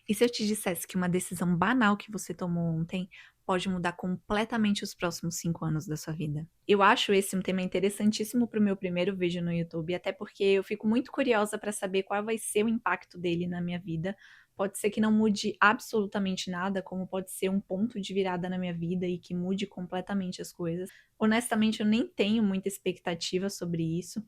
E se eu te dissesse que uma decisão banal que você tomou ontem pode mudar completamente os próximos 5 anos da sua vida? Eu acho esse um tema interessantíssimo para o meu primeiro vídeo no YouTube, até porque eu fico muito curiosa para saber qual vai ser o impacto dele na minha vida. Pode ser que não mude absolutamente nada, como pode ser um ponto de virada na minha vida e que mude completamente as coisas. Honestamente, eu nem tenho muita expectativa sobre isso.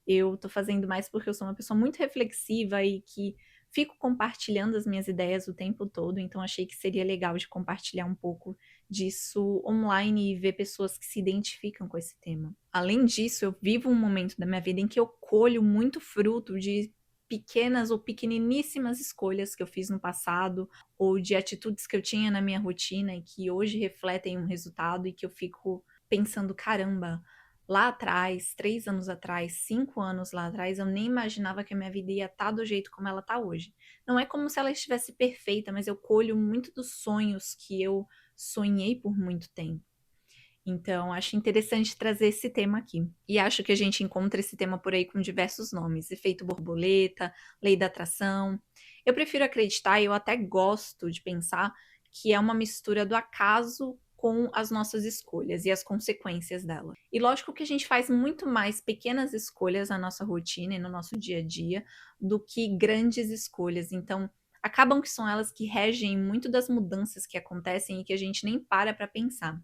Eu tô fazendo mais porque eu sou uma pessoa muito reflexiva e que fico compartilhando as minhas ideias o tempo todo, então achei que seria legal de compartilhar um pouco disso online e ver pessoas que se identificam com esse tema. Além disso, eu vivo um momento da minha vida em que eu colho muito fruto de pequenas ou pequeniníssimas escolhas que eu fiz no passado, ou de atitudes que eu tinha na minha rotina e que hoje refletem um resultado e que eu fico pensando: caramba, lá atrás, 3 anos atrás, 5 anos lá atrás, eu nem imaginava que a minha vida ia estar do jeito como ela está hoje. Não é como se ela estivesse perfeita, mas eu colho muito dos sonhos que eu sonhei por muito tempo. Então, acho interessante trazer esse tema aqui. E acho que a gente encontra esse tema por aí com diversos nomes: efeito borboleta, lei da atração. Eu prefiro acreditar, e eu até gosto de pensar, que é uma mistura do acaso com as nossas escolhas e as consequências dela. E lógico que a gente faz muito mais pequenas escolhas na nossa rotina e no nosso dia a dia do que grandes escolhas. Então, acabam que são elas que regem muito das mudanças que acontecem e que a gente nem para pensar.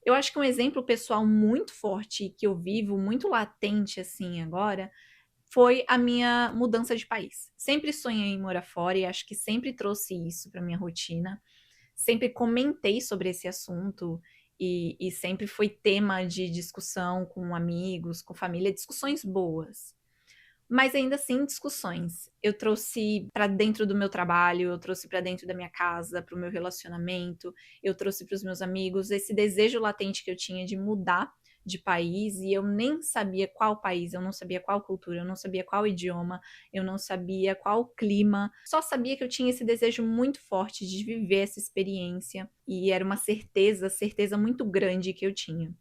Eu acho que um exemplo pessoal muito forte que eu vivo, muito latente assim agora, foi a minha mudança de país. Sempre sonhei em morar fora e acho que sempre trouxe isso para minha rotina. Sempre comentei sobre esse assunto e sempre foi tema de discussão com amigos, com família, discussões boas. Mas ainda assim, discussões. Eu trouxe para dentro do meu trabalho, eu trouxe para dentro da minha casa, para o meu relacionamento, eu trouxe para os meus amigos esse desejo latente que eu tinha de mudar de país e eu nem sabia qual país, eu não sabia qual cultura, eu não sabia qual idioma, eu não sabia qual clima, só sabia que eu tinha esse desejo muito forte de viver essa experiência e era uma certeza muito grande que eu tinha.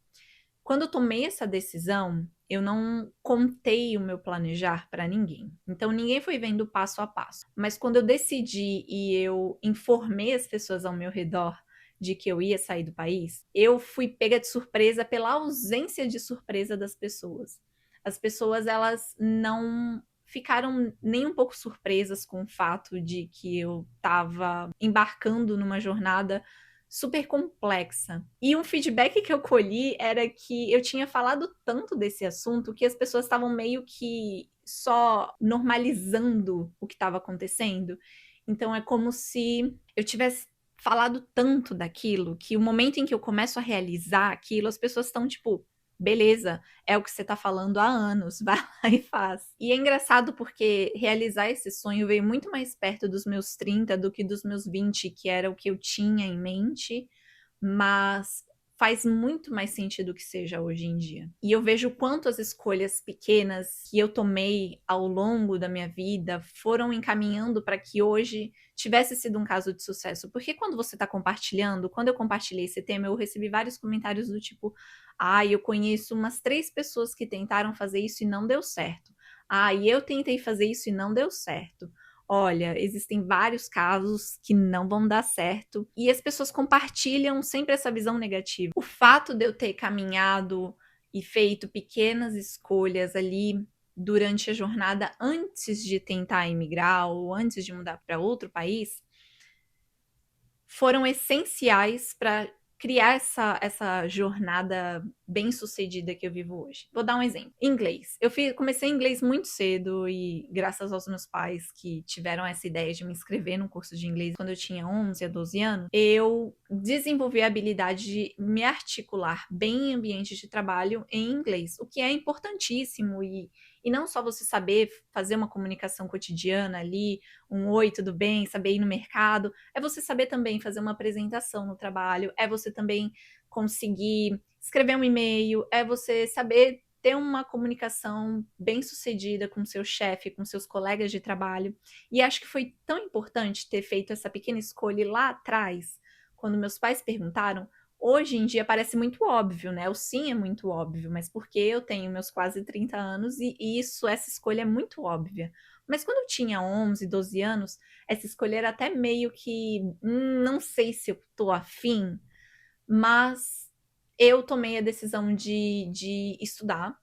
Quando eu tomei essa decisão, eu não contei o meu planejar para ninguém. Então ninguém foi vendo passo a passo. Mas quando eu decidi e eu informei as pessoas ao meu redor de que eu ia sair do país, eu fui pega de surpresa pela ausência de surpresa das pessoas. As pessoas, elas não ficaram nem um pouco surpresas com o fato de que eu estava embarcando numa jornada super complexa. E um feedback que eu colhi era que eu tinha falado tanto desse assunto que as pessoas estavam meio que só normalizando o que estava acontecendo. Então é como se eu tivesse falado tanto daquilo que o momento em que eu começo a realizar aquilo, as pessoas estão tipo, beleza, é o que você tá falando há anos, vai lá e faz. E é engraçado porque realizar esse sonho veio muito mais perto dos meus 30 do que dos meus 20, que era o que eu tinha em mente, mas faz muito mais sentido que seja hoje em dia. E eu vejo quanto as escolhas pequenas que eu tomei ao longo da minha vida foram encaminhando para que hoje tivesse sido um caso de sucesso. Porque quando você está compartilhando, quando eu compartilhei esse tema, eu recebi vários comentários do tipo: ah, eu conheço umas 3 pessoas que tentaram fazer isso e não deu certo. Ah, e eu tentei fazer isso e não deu certo. Olha, existem vários casos que não vão dar certo e as pessoas compartilham sempre essa visão negativa. O fato de eu ter caminhado e feito pequenas escolhas ali durante a jornada antes de tentar emigrar ou antes de mudar para outro país foram essenciais para criar essa jornada bem-sucedida que eu vivo hoje. Vou dar um exemplo. Inglês. Comecei inglês muito cedo e graças aos meus pais que tiveram essa ideia de me inscrever num curso de inglês quando eu tinha 11 a 12 anos, eu desenvolvi a habilidade de me articular bem em ambientes de trabalho em inglês, o que é importantíssimo e não só você saber fazer uma comunicação cotidiana ali, um oi, tudo bem, saber ir no mercado, é você saber também fazer uma apresentação no trabalho, é você também conseguir escrever um e-mail, é você saber ter uma comunicação bem sucedida com seu chefe, com seus colegas de trabalho. E acho que foi tão importante ter feito essa pequena escolha lá atrás, quando meus pais perguntaram. Hoje em dia parece muito óbvio, né? O sim é muito óbvio, mas porque eu tenho meus quase 30 anos e isso, essa escolha é muito óbvia. Mas quando eu tinha 11, 12 anos, essa escolha era até meio que, não sei se eu tô afim, mas eu tomei a decisão de estudar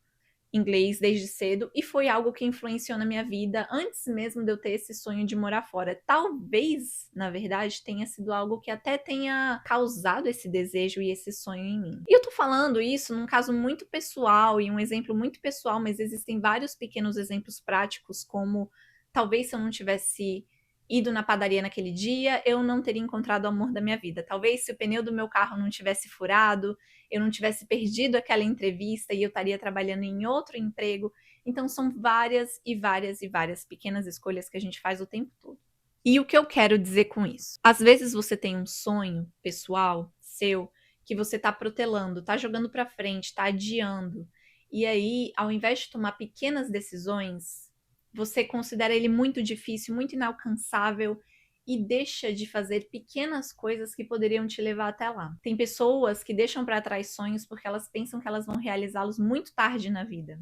inglês desde cedo e foi algo que influenciou na minha vida antes mesmo de eu ter esse sonho de morar fora. Talvez, na verdade, tenha sido algo que até tenha causado esse desejo e esse sonho em mim. E eu tô falando isso num caso muito pessoal e um exemplo muito pessoal, mas existem vários pequenos exemplos práticos, como talvez se eu não tivesse ido na padaria naquele dia, eu não teria encontrado o amor da minha vida. Talvez se o pneu do meu carro não tivesse furado, eu não tivesse perdido aquela entrevista e eu estaria trabalhando em outro emprego. Então são várias e várias e várias pequenas escolhas que a gente faz o tempo todo. E o que eu quero dizer com isso? Às vezes você tem um sonho pessoal seu que você está protelando, está jogando para frente, está adiando. E aí, ao invés de tomar pequenas decisões, você considera ele muito difícil, muito inalcançável e deixa de fazer pequenas coisas que poderiam te levar até lá. Tem pessoas que deixam para trás sonhos porque elas pensam que elas vão realizá-los muito tarde na vida.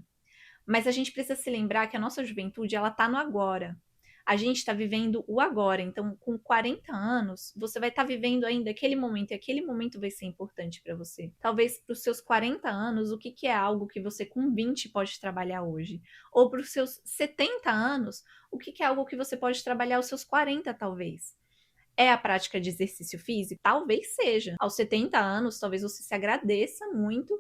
Mas a gente precisa se lembrar que a nossa juventude, ela tá no agora. A gente está vivendo o agora. Então, com 40 anos, você vai estar vivendo ainda aquele momento, e aquele momento vai ser importante para você. Talvez para os seus 40 anos, o que, que é algo que você com 20 pode trabalhar hoje? Ou para os seus 70 anos, o que, que é algo que você pode trabalhar aos seus 40, talvez? É a prática de exercício físico? Talvez seja. Aos 70 anos, talvez você se agradeça muito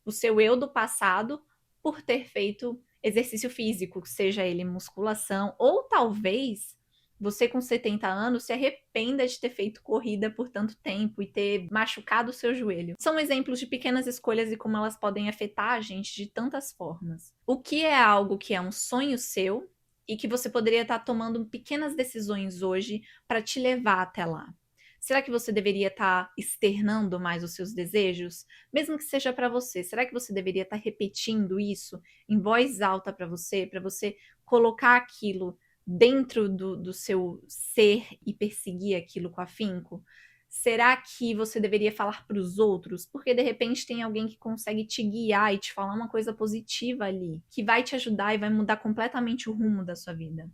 o seu eu do passado por ter feito exercício físico, seja ele musculação, ou talvez você com 70 anos se arrependa de ter feito corrida por tanto tempo e ter machucado o seu joelho. São exemplos de pequenas escolhas e como elas podem afetar a gente de tantas formas. O que é algo que é um sonho seu e que você poderia estar tomando pequenas decisões hoje para te levar até lá? Será que você deveria estar externando mais os seus desejos? Mesmo que seja para você, será que você deveria estar repetindo isso em voz alta para você colocar aquilo dentro do seu ser e perseguir aquilo com afinco? Será que você deveria falar para os outros? Porque de repente tem alguém que consegue te guiar e te falar uma coisa positiva ali, que vai te ajudar e vai mudar completamente o rumo da sua vida.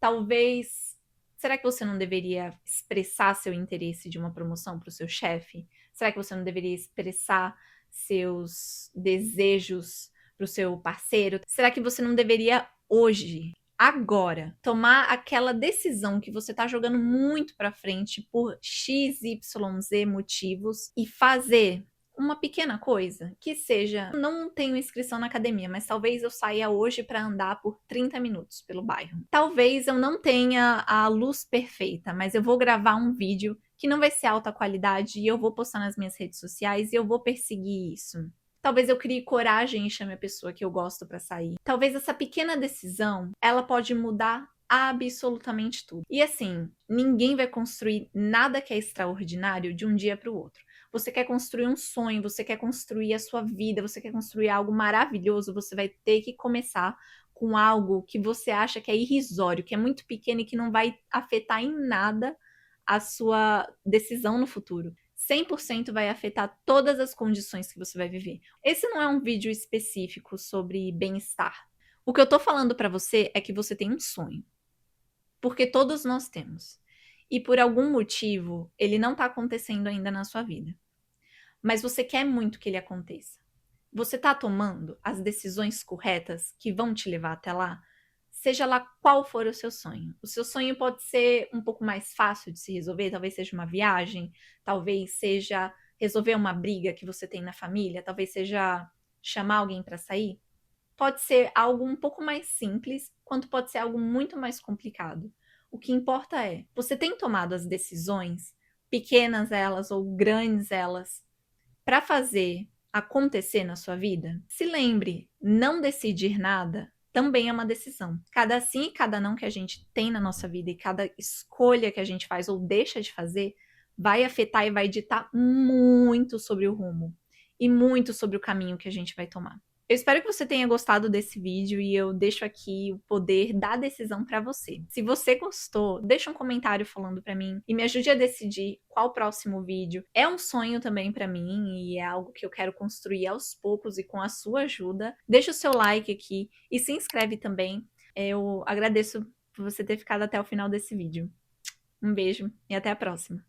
Talvez, será que você não deveria expressar seu interesse de uma promoção para o seu chefe? Será que você não deveria expressar seus desejos para o seu parceiro? Será que você não deveria hoje, agora, tomar aquela decisão que você está jogando muito para frente por X, Y, Z motivos e fazer uma pequena coisa, que seja, não tenho inscrição na academia, mas talvez eu saia hoje para andar por 30 minutos pelo bairro. Talvez eu não tenha a luz perfeita, mas eu vou gravar um vídeo que não vai ser alta qualidade e eu vou postar nas minhas redes sociais e eu vou perseguir isso. Talvez eu crie coragem e chame a pessoa que eu gosto para sair. Talvez essa pequena decisão, ela pode mudar absolutamente tudo. E assim, ninguém vai construir nada que é extraordinário de um dia para o outro. Você quer construir um sonho, você quer construir a sua vida, você quer construir algo maravilhoso, você vai ter que começar com algo que você acha que é irrisório, que é muito pequeno e que não vai afetar em nada a sua decisão no futuro. 100% vai afetar todas as condições que você vai viver. Esse não é um vídeo específico sobre bem-estar. O que eu tô falando para você é que você tem um sonho. Porque todos nós temos. E por algum motivo, ele não tá acontecendo ainda na sua vida. Mas você quer muito que ele aconteça. Você tá tomando as decisões corretas que vão te levar até lá? Seja lá qual for o seu sonho. O seu sonho pode ser um pouco mais fácil de se resolver, talvez seja uma viagem, talvez seja resolver uma briga que você tem na família, talvez seja chamar alguém para sair. Pode ser algo um pouco mais simples, quanto pode ser algo muito mais complicado. O que importa é, você tem tomado as decisões, pequenas elas ou grandes elas, para fazer acontecer na sua vida? Se lembre, não decidir nada também é uma decisão. Cada sim e cada não que a gente tem na nossa vida e cada escolha que a gente faz ou deixa de fazer vai afetar e vai ditar muito sobre o rumo e muito sobre o caminho que a gente vai tomar. Eu espero que você tenha gostado desse vídeo e eu deixo aqui o poder da decisão para você. Se você gostou, deixa um comentário falando para mim e me ajude a decidir qual o próximo vídeo. É um sonho também para mim e é algo que eu quero construir aos poucos e com a sua ajuda. Deixa o seu like aqui e se inscreve também. Eu agradeço por você ter ficado até o final desse vídeo. Um beijo e até a próxima.